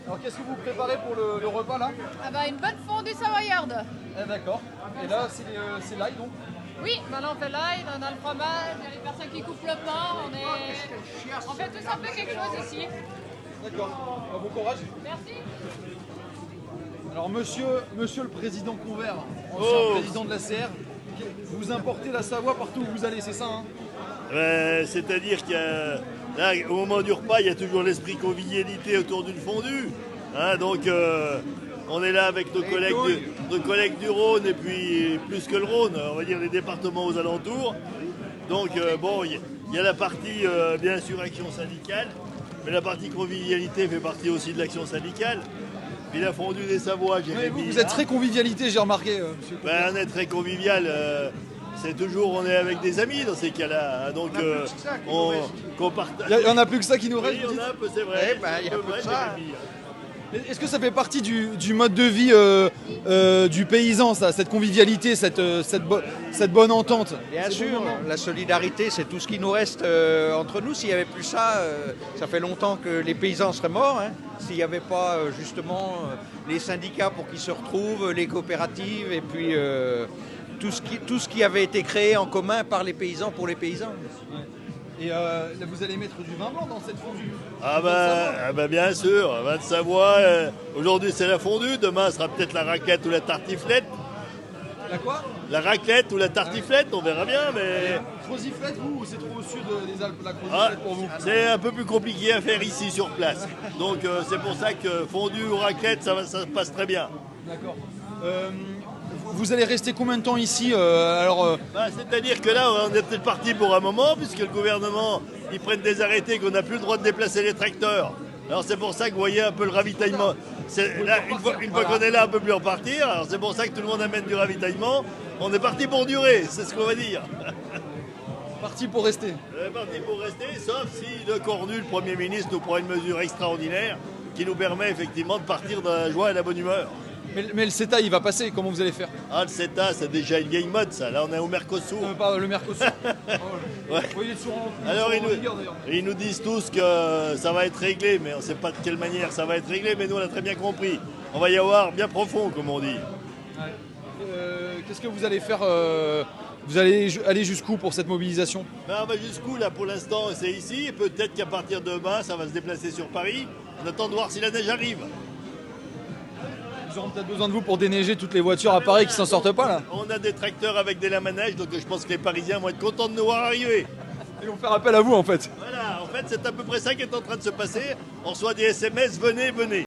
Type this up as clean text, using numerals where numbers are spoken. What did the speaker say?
Alors qu'est-ce que vous préparez pour le repas là? Ah bah une bonne fondue savoyarde. Eh, d'accord. Et là c'est l'ail donc? Oui, maintenant on fait l'ail, on a le fromage, il y a les personnes qui coupent le pain, on fait tous un peu quelque chose ici. D'accord. Bon courage. Merci. Alors monsieur le président Convert, ancien président de la CR, vous importez la Savoie partout où vous allez, c'est ça hein? C'est-à-dire qu'il y a, là, au moment du repas, il y a toujours l'esprit convivialité autour d'une fondue. Hein, donc on est là avec nos collègues du Rhône et puis plus que le Rhône, on va dire les départements aux alentours. Donc bon, il y a la partie bien sûr action syndicale, mais la partie convivialité fait partie aussi de l'action syndicale. Puis la fondue des Savoies, vous êtes très convivialité, j'ai remarqué, monsieur. Ben, on est très convivial. C'est toujours, on est avec des amis dans ces cas-là. Hein, donc, qu'on partage. Il n'y en a plus que ça qui nous reste. Oui, il y en a un peu, c'est vrai. Il y a plus que ça. Est-ce que ça fait partie du mode de vie du paysan, ça, cette convivialité, cette bonne entente? Bien sûr, la solidarité, c'est tout ce qui nous reste entre nous. S'il n'y avait plus ça, ça fait longtemps que les paysans seraient morts. Hein. S'il n'y avait pas justement les syndicats pour qu'ils se retrouvent, les coopératives et puis tout ce qui avait été créé en commun par les paysans pour les paysans. Et là, vous allez mettre du vin blanc dans cette fondue? Ah bah bien sûr, vin de Savoie. Aujourd'hui c'est la fondue, demain ce sera peut-être la raclette ou la tartiflette. La quoi? La raclette ou la tartiflette, on verra bien, mais... Croziflette, vous, ou c'est trop au sud des Alpes, la croziflette pour vous? C'est un peu plus compliqué à faire ici sur place. Donc c'est pour ça que fondue ou raclette, ça passe très bien. D'accord. Vous allez rester combien de temps ici C'est-à-dire que là, on est peut-être parti pour un moment, puisque le gouvernement, ils prennent des arrêtés qu'on n'a plus le droit de déplacer les tracteurs. Alors c'est pour ça que vous voyez un peu le ravitaillement. Là, une fois qu'on est là, on ne peut plus repartir. Alors c'est pour ça que tout le monde amène du ravitaillement. On est parti pour durer, c'est ce qu'on va dire. Parti pour rester. Parti pour rester, sauf si le Cornu, le Premier ministre, nous prend une mesure extraordinaire qui nous permet effectivement de partir dans la joie et la bonne humeur. Mais le CETA, il va passer, comment vous allez faire? Ah, le CETA, c'est déjà une vieille mode, ça. Là, on est au Mercosur. Pas le Mercosur. Ouais. Oui, Alors, ils nous disent tous que ça va être réglé, mais on ne sait pas de quelle manière ça va être réglé, mais nous, on a très bien compris. On va y avoir bien profond, comme on dit. Ouais. Qu'est-ce que vous allez faire Vous allez aller jusqu'où pour cette mobilisation? On va jusqu'où, là, pour l'instant, c'est ici. Peut-être qu'à partir de demain, ça va se déplacer sur Paris. On attend de voir si la neige arrive. Ils auront peut-être besoin de vous pour déneiger toutes les voitures à Paris qui s'en sortent pas là. On a des tracteurs avec des lames à neige, donc je pense que les Parisiens vont être contents de nous voir arriver. Ils vont faire appel à vous en fait. Voilà, en fait c'est à peu près ça qui est en train de se passer. On reçoit des SMS, venez, venez.